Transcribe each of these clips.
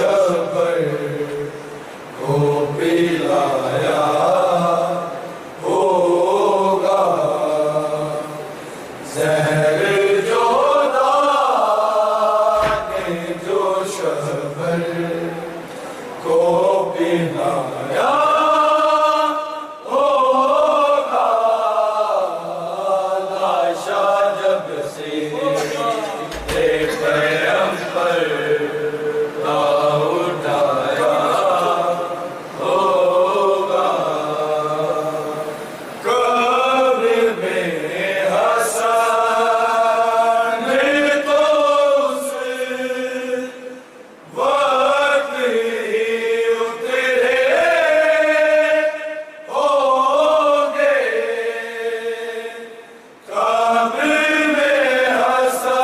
शबर को पिलाया होगा, जहर जो दाने जो शबर को पिलाया होगा, लाशा जब से पैगंबर का उठाया होगा, कब्र में हसन तो उस वक्त ही उतरे होंगे, कब्र में हसन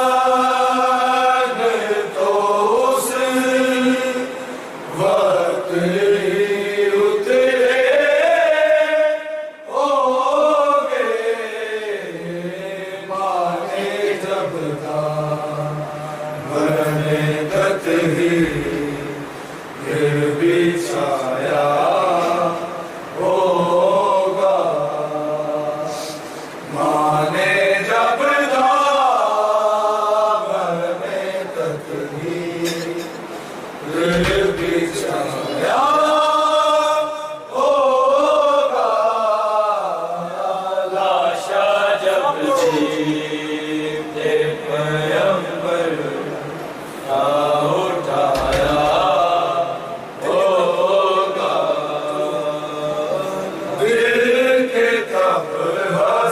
तो उस वक्त ही उतरे होंगे, माने जब मरने तक ही फिर बिछाया होगा, माने जब मरने तक ही फिर बिछाया होगा, लाशा जब से पैगंबर का उठाया होगा, दिल के तब हसन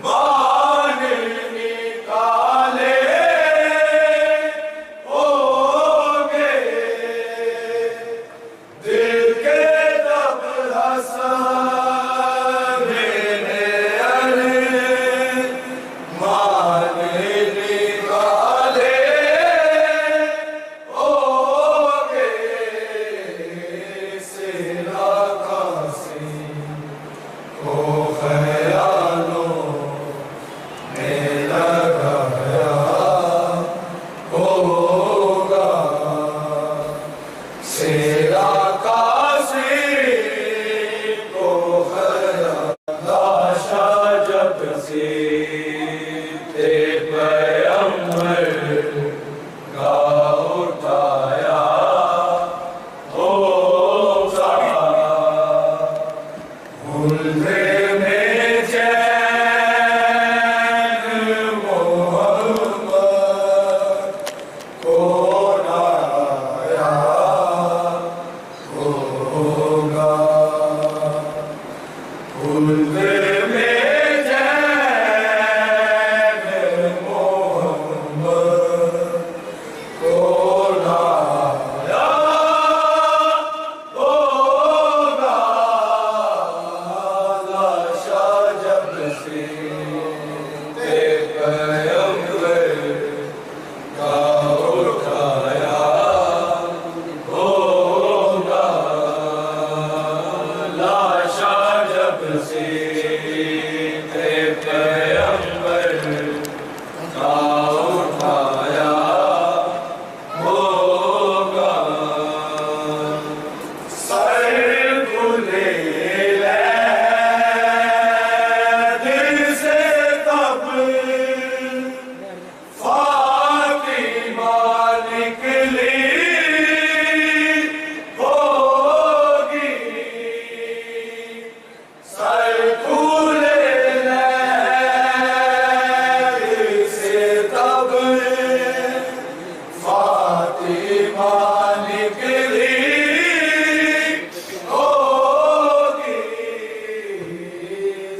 मान निकाले होंगे, दिल के तब हसन मान निकाले होंगे, सिला कासी को ख्यालों में लगाया होगा, सिला कासी को लाशा जब से पैगंबर का उठाया होगा, हुल्ले में चैन मोहम्मद को लाया होगा, हुल्ले में चैन मोहम्मद को लाया होगा, लाशा जब से पैगंबर का उठाया होगा, लाशा जब से पैगंबर का उठाया होगा, सर खुले दिल से तब फातिमा निकली होगी, सर खुले दिल से तब फातिमा निकली होगी,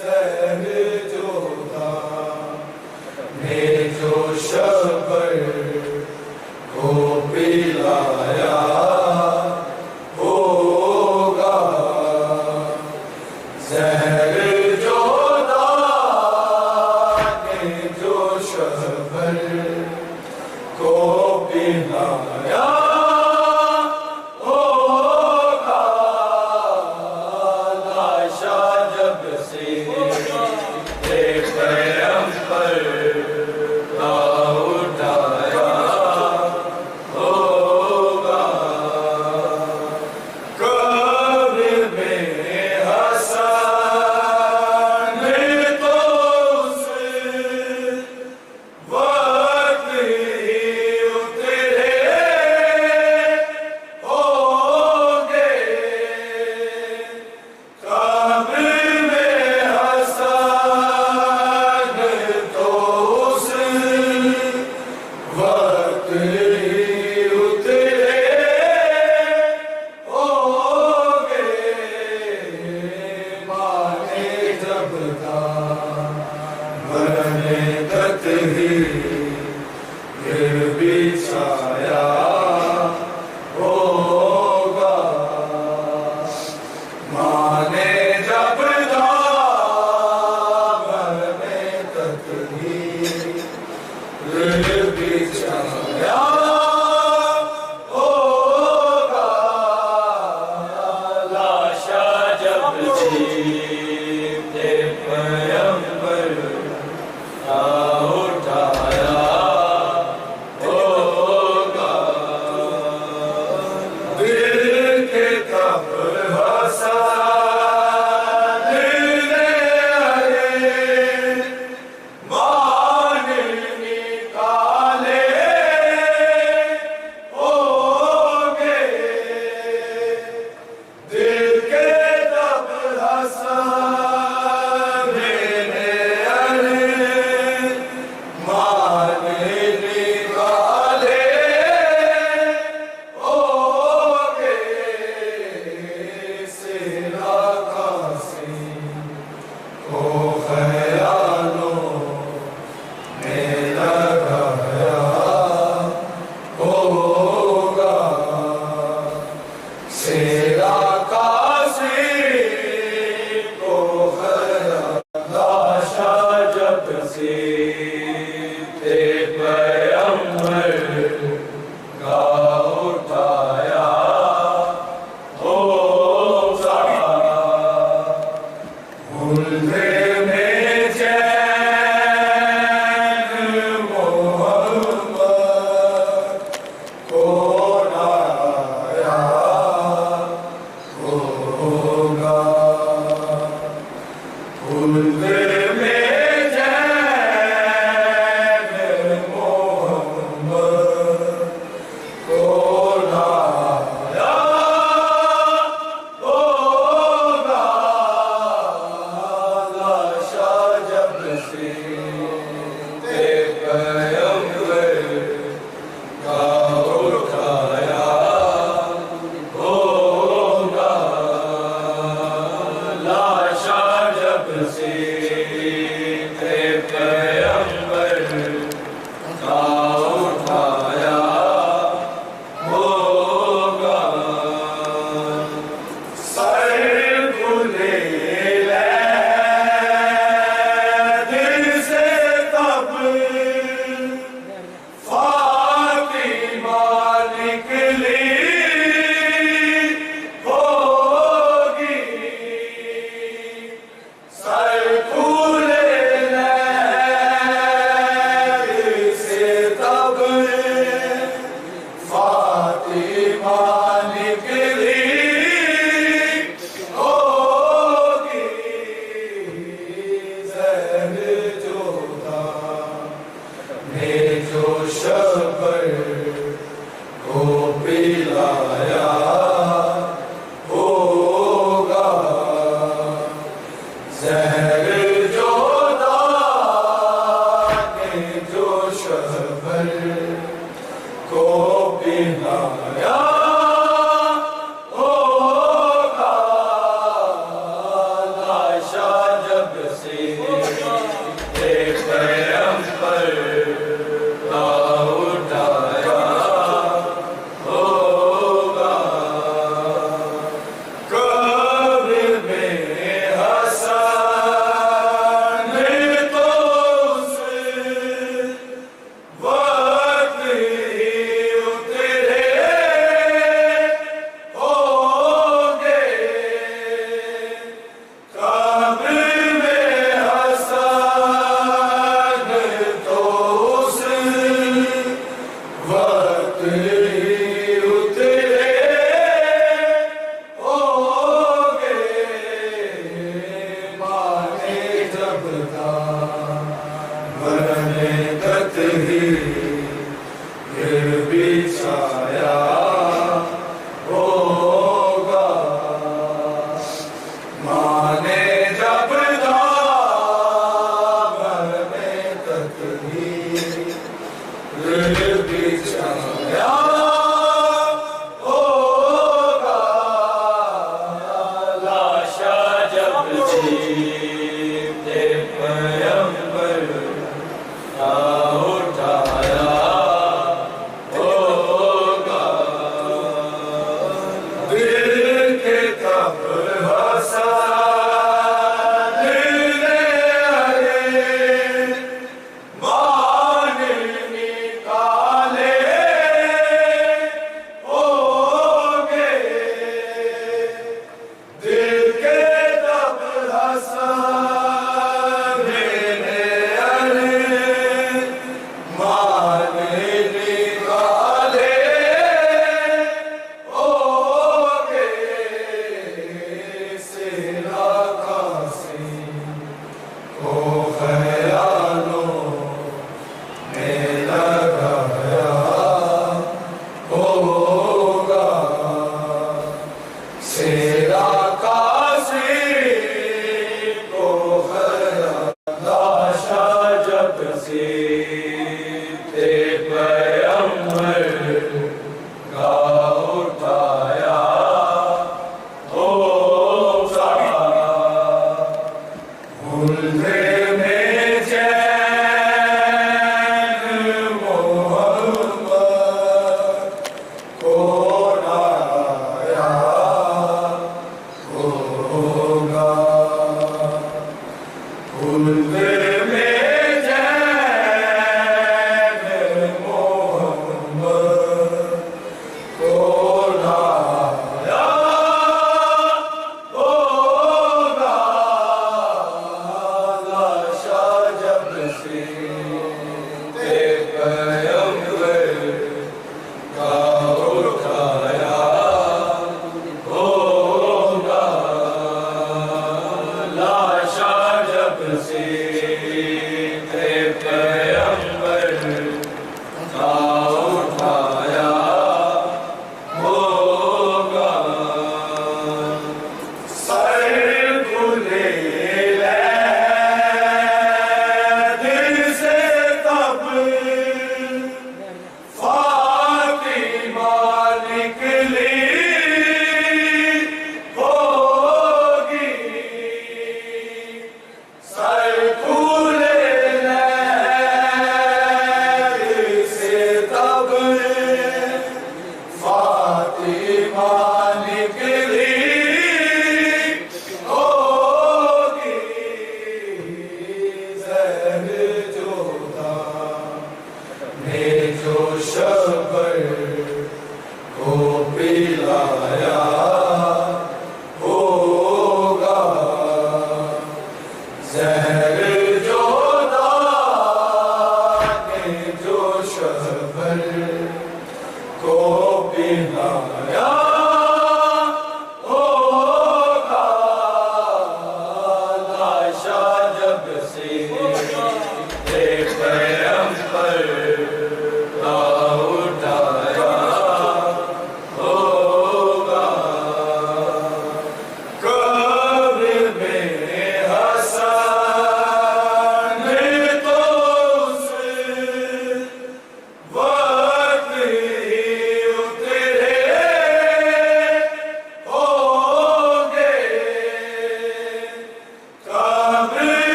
जहर जो दाने जो शबर को पिलाया होगा, जहर जो दाने जो शबर को पिलाया होगा, लाशा जब से पैगंबर बिछाया होगा, लाशा जब जीते पैगंबर का उठाया होगा, दिल के तब हंसा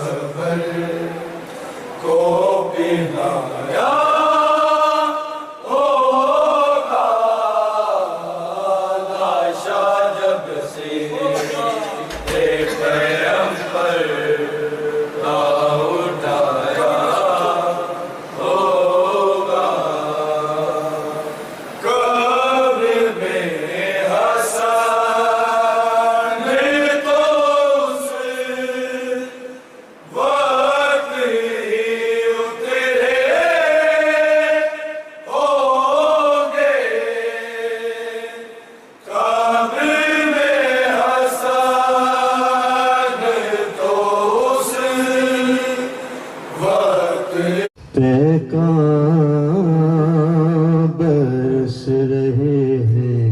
खबर को बिनाया होगा, लाशा जब से पैगंबर का उठाया होगा, कब्र में हसन तो उस वक्त ही उतरे होंगे, कब्र में हसन तो उस वक्त पैगाम बरस रहे हैं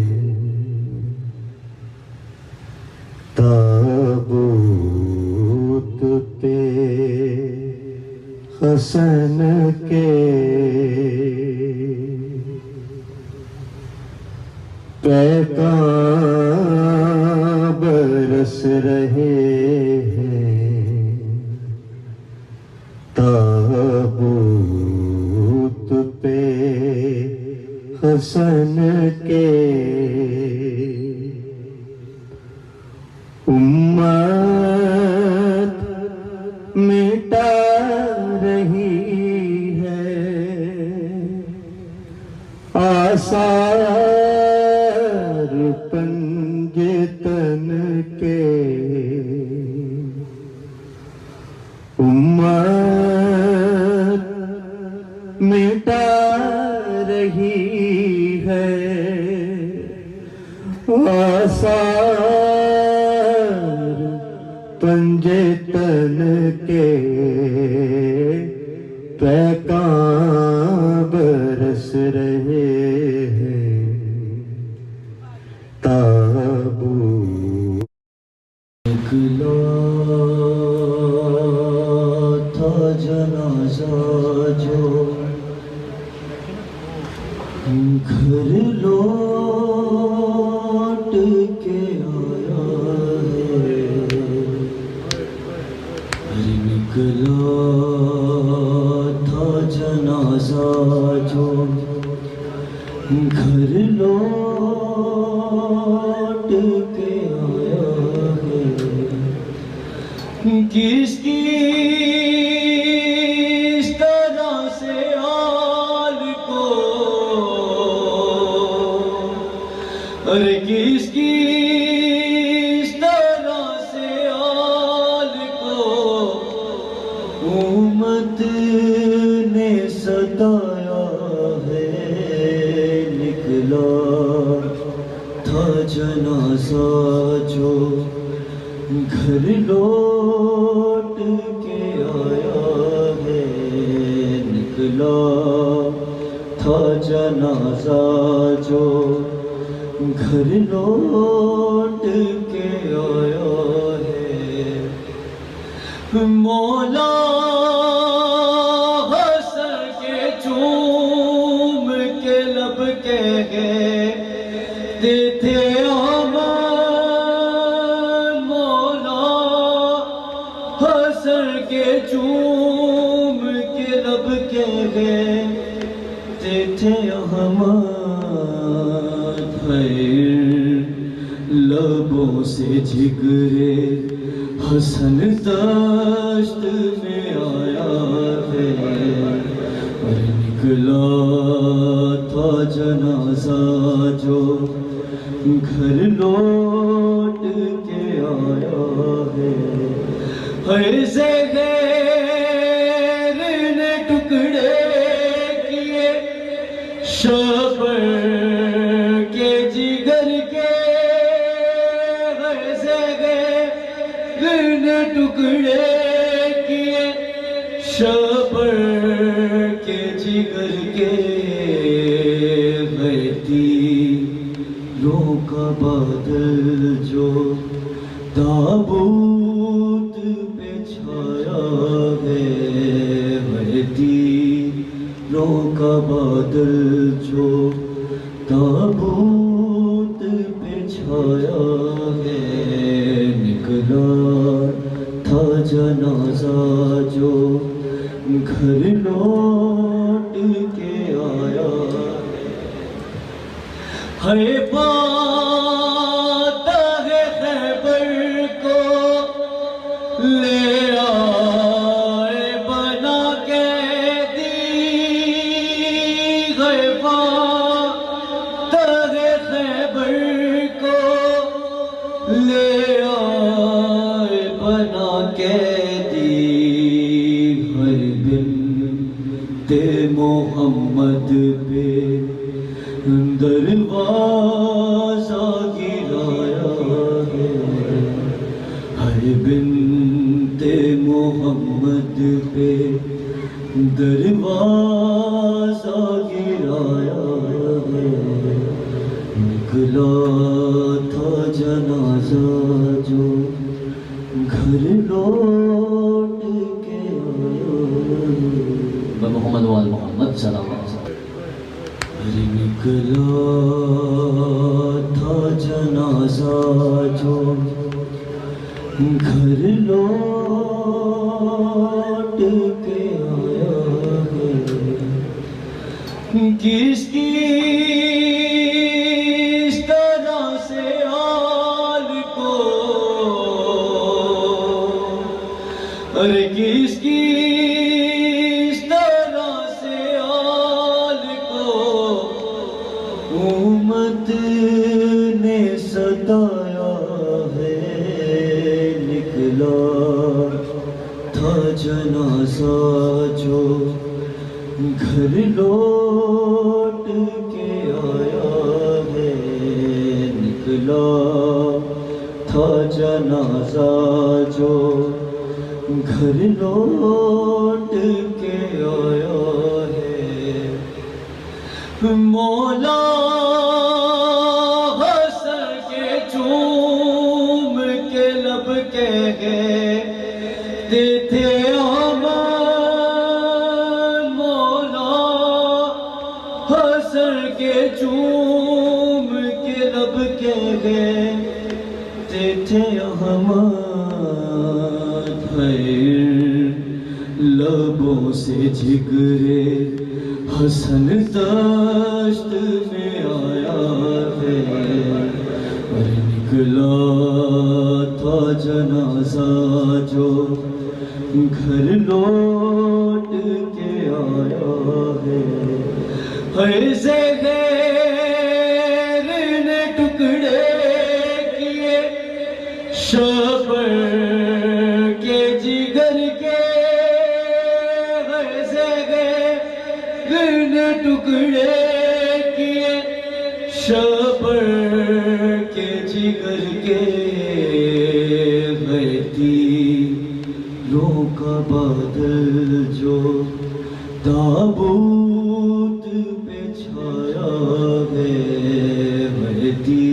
ताबूत पे हसन के, पैगाम बरस रहे हैं ताबूत पे हसन के, उम्मत मिटा रही है आसार पंजे तन के, उम्मत मिटा रही है आसार पंजे तन के, पैगाम बरस रहे हैं ताबूत। निकला था जनाजा जो घर लौट के आया है, अरे निकला था जनाजा जो घर लौट के आया है, किसकी इस तरह से हाल को, अरे किसकी इस तरह से हाल को उम्मत ने सताया है, निकला था जनाजा जो घर लौट के आया है, निकला था जनाजा जो घर लौट के आया है, मौला हंस के चूम के लब के गए थे हसर के चूम के लब के गए थे अहमद, लबों से जिगरे हसन दश्त में आया है, और निकला था जनाजा जो घर लौट के आया है, ऐसे गैर ने टुकड़े किए शबर के जिगर के, ऐसे गैर ने टुकड़े किए शबर के जिगर के, तीरों का बादल जो ताबूत पे छाया है, तीरों का बादल जो ताबूत पे छाया है, निकला था जनाजा जो घर लौट के आया है फातह खैबर को ले आए बना कैदी है फातह खैबर को ले आए बना कैदी हर बिन्ते मोहम्मद पे दरवाजा गिराया है हर बिन्ते मोहम्मद पे दरवाजा गिराया है निकला था जनाजा जो घर लौट के आया मोहम्मद वाल मोहम्मद सल्लल्लाहु अलैहि वसल्लम निकला था जनाजा जो घर लौट के आया है किसकी इस तरह से हाल को अरे किसकी इस तरह से हाल को उम्मत ने सताया है निकला था जनाजा जो घर लौट के आया है निकला था जनाजा जो घर लौट के आया है मौला हंस के चूम के लब के गए थे अमन मौला हंस के चूम के लब के गए थे अहमद लबों से जिगरे हसन दश्त में आया है और निकला था जनाजा जो घर लौट के आया है से गैर ने टुकड़े किए शबर के जिगर के टुकड़े किए शबर के जिगर के बहती का बादल जो ताबूत पे छाया है बहती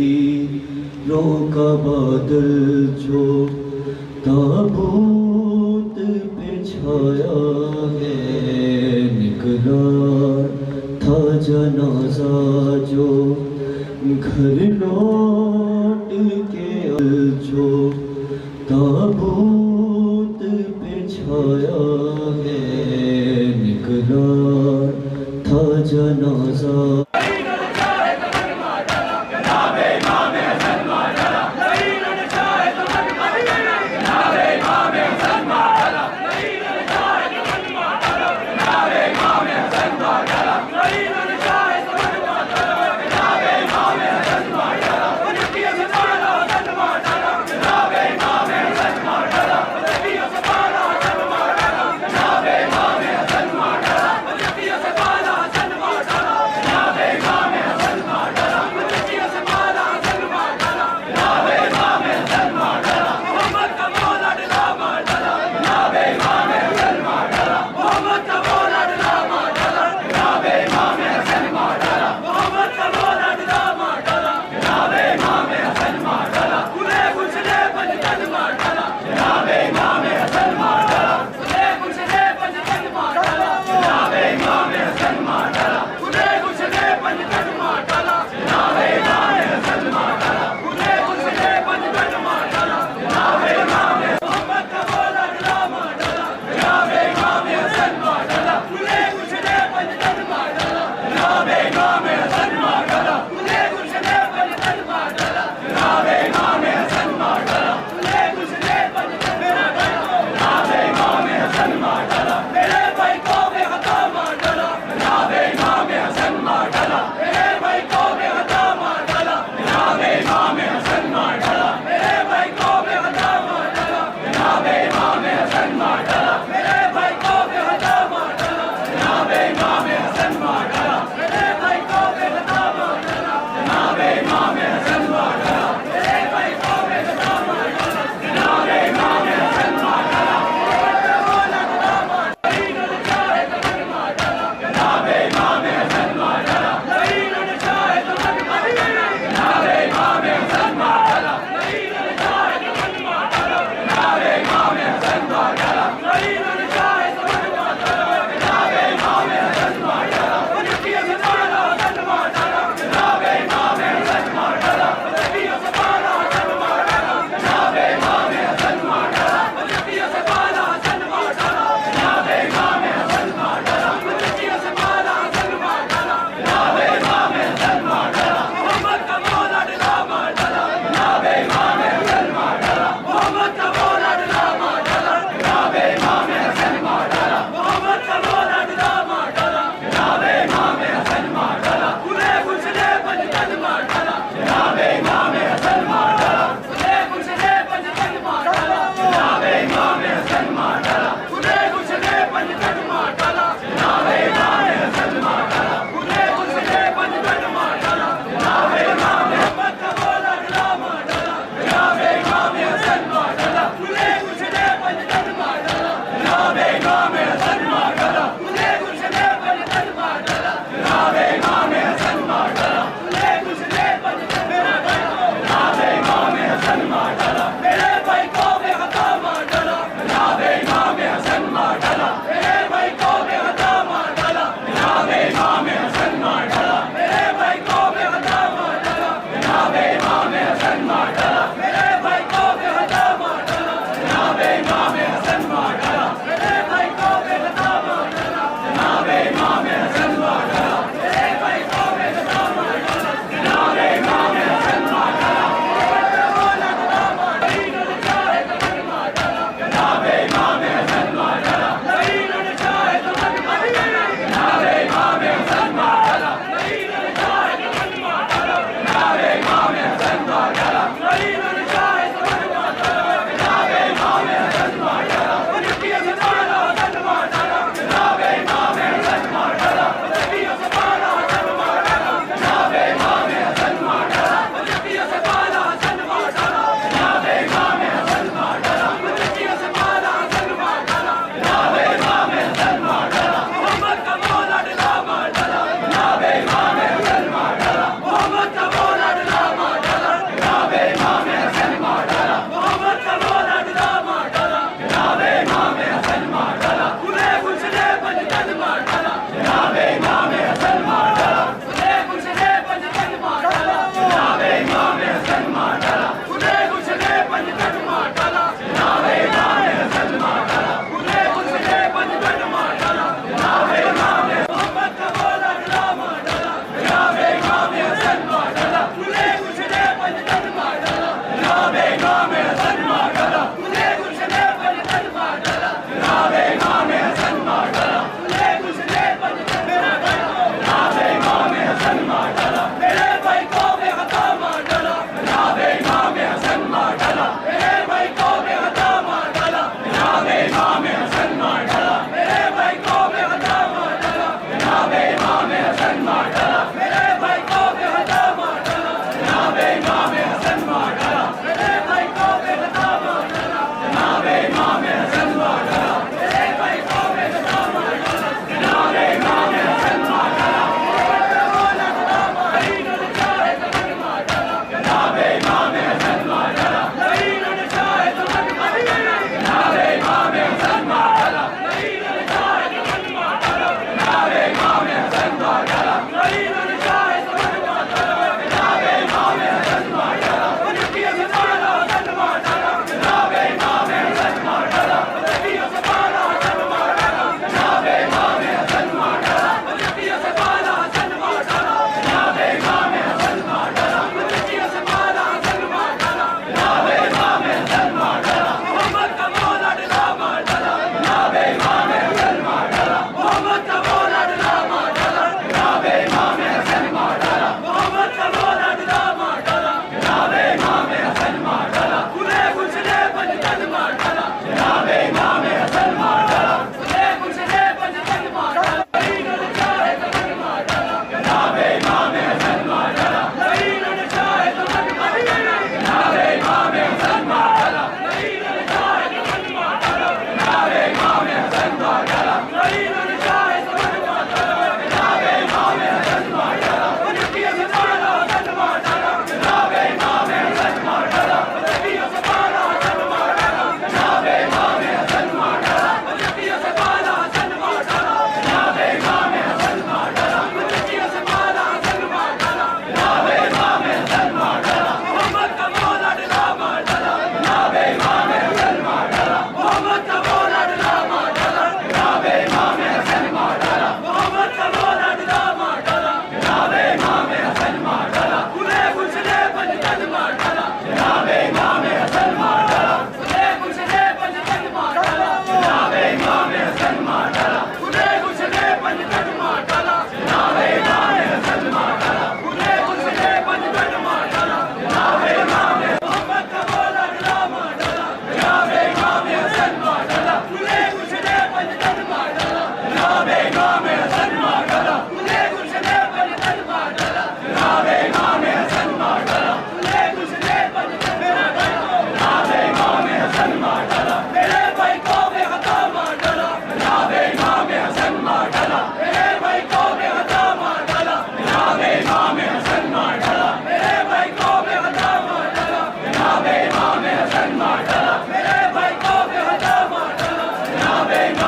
का बादल जो ताबूत पे छाया है निकला था जनाजा जो घर लौट के जो ताबूत पे छाया है निकला था जनाजा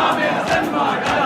इमाम हसन माडला